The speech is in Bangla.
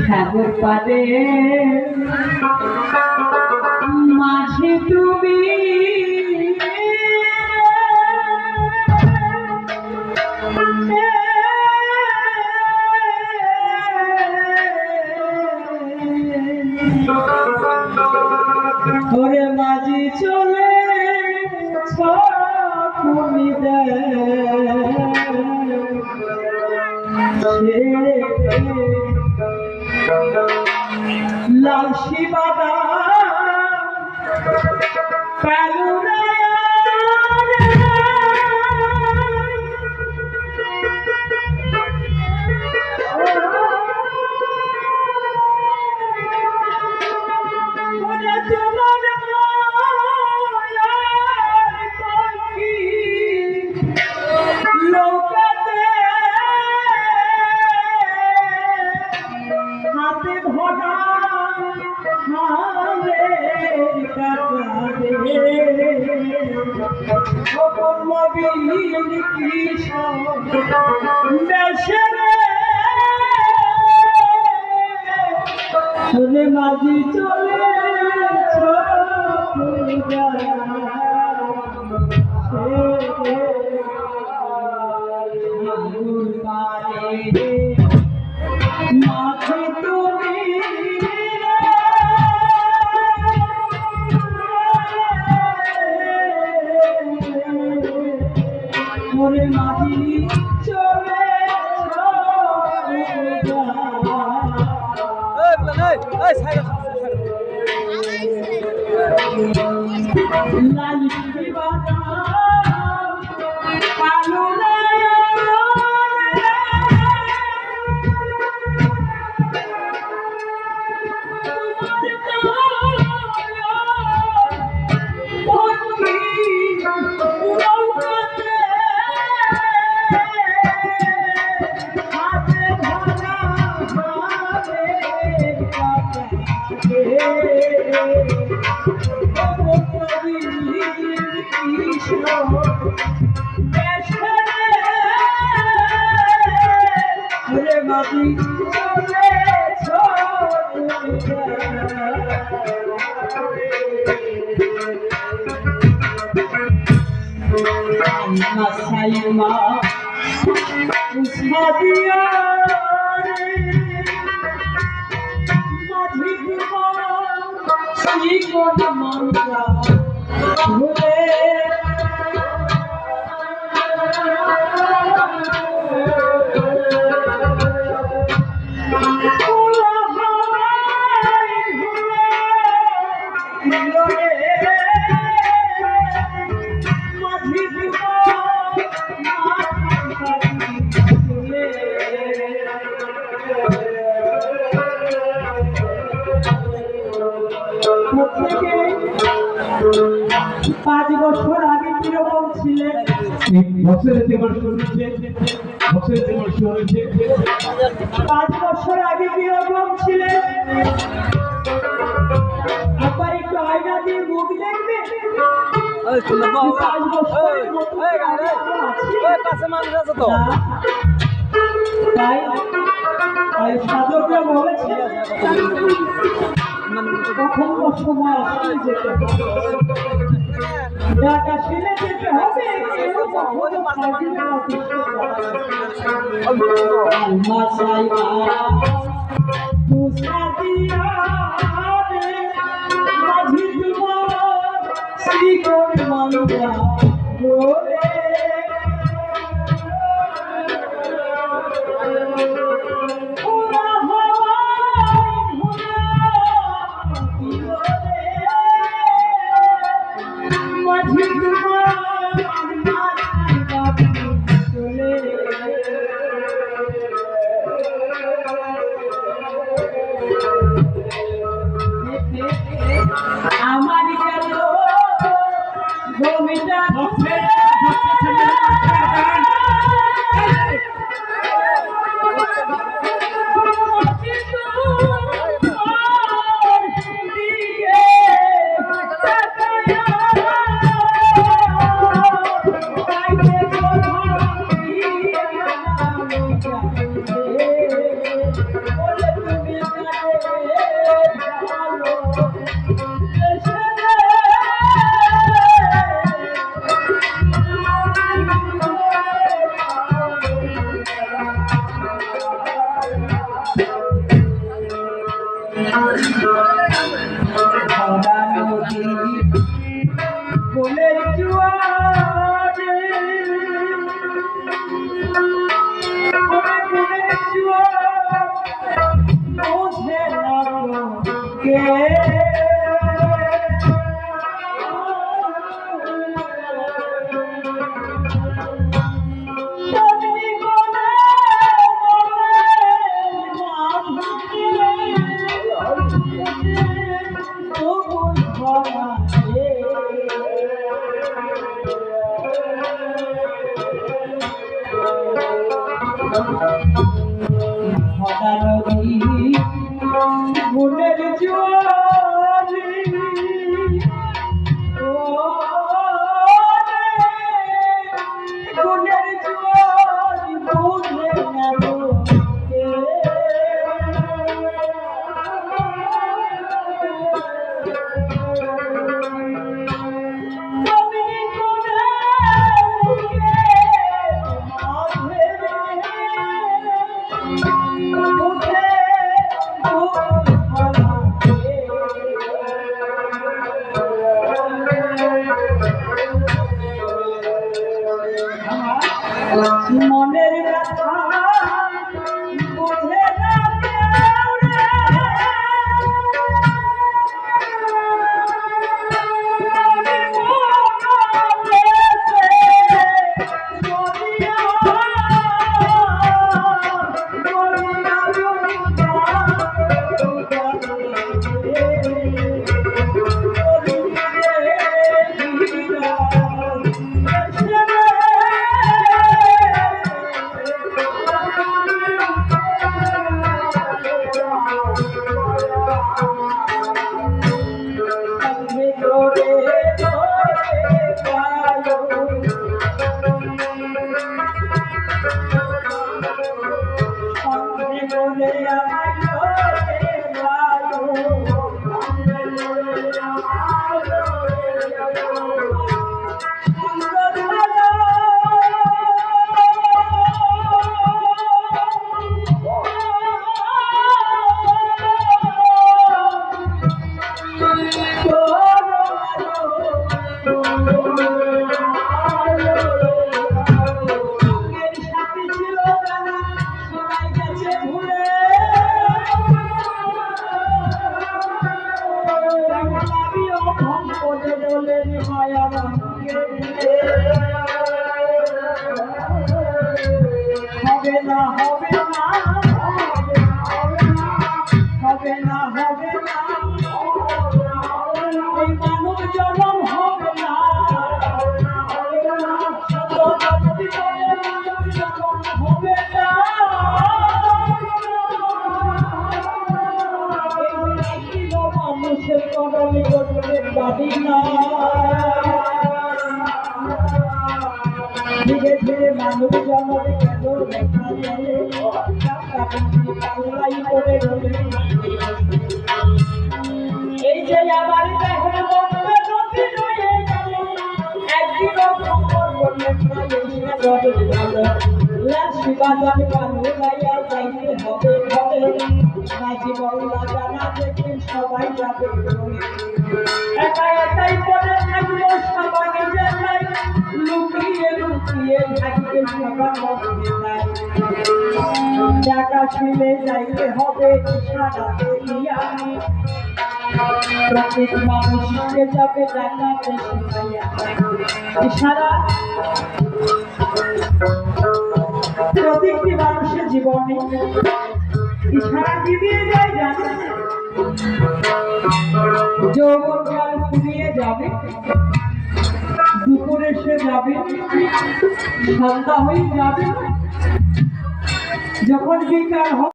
সাগর পারে মাঝে তুমি ওরে মাঝি চলে তুমি লাল শিবাদা প্যালুরা মাঝি চলে মাঝে তুমি ওরে মাঝি চলে লাল শিবাদা প্যালুরা Masayma Usmadiya Madhikma Sikona Manga Hule পাঁচ বছর আগে কিরকম ছিলেন বছরের জীবন শুরু হয়েছে 5 বছর আগে কিরকম ছিলেন একবার একটু আয়না দিয়ে মুখ দেখবে তাই সাধকরা বলেছে কখনো সময় আসলে যেতে ঢাকা ছেড়ে যেতে হবে মনের ব্যথা বোঝে না কেউ রে। হবে না হবে না হবে না হবে না এই মানব জনম হবে না হবে না মানুষের কদমে করতে পারি না ধীরে ধীরে মানব জন্মে কেন দেখা গেলে পাল্লাই করে রোলে এই যে আমার দেখেন বন্ধু নদী রয়ে গেল একদিন খবর বললেন না এসে গড়ে গেল লাশি বাজার কালো গাইয়া যাইতে হবে ঘরে নাজি বল্লা জানা দেখে সবাই যাবে একা একাই পড়ে থাকলো সবাই নিজের নাই লুকিয়ে লুকিয়ে থাকবে সবার মধ্যে নাই টাকা ছিলে যাইতে হবে সারাতে আমি প্রত্যেক মানুষকে যাবে জানাতে শিখাইয়া ইশারা প্রত্যেকটি মানুষের জীবনে ইশারা দিয়ে যায় জানে যৌবনকাল ফুরিয়ে যাবে দুপুরে সে যাবে সন্ধ্যা হয়ে যাবে যখন বিকাল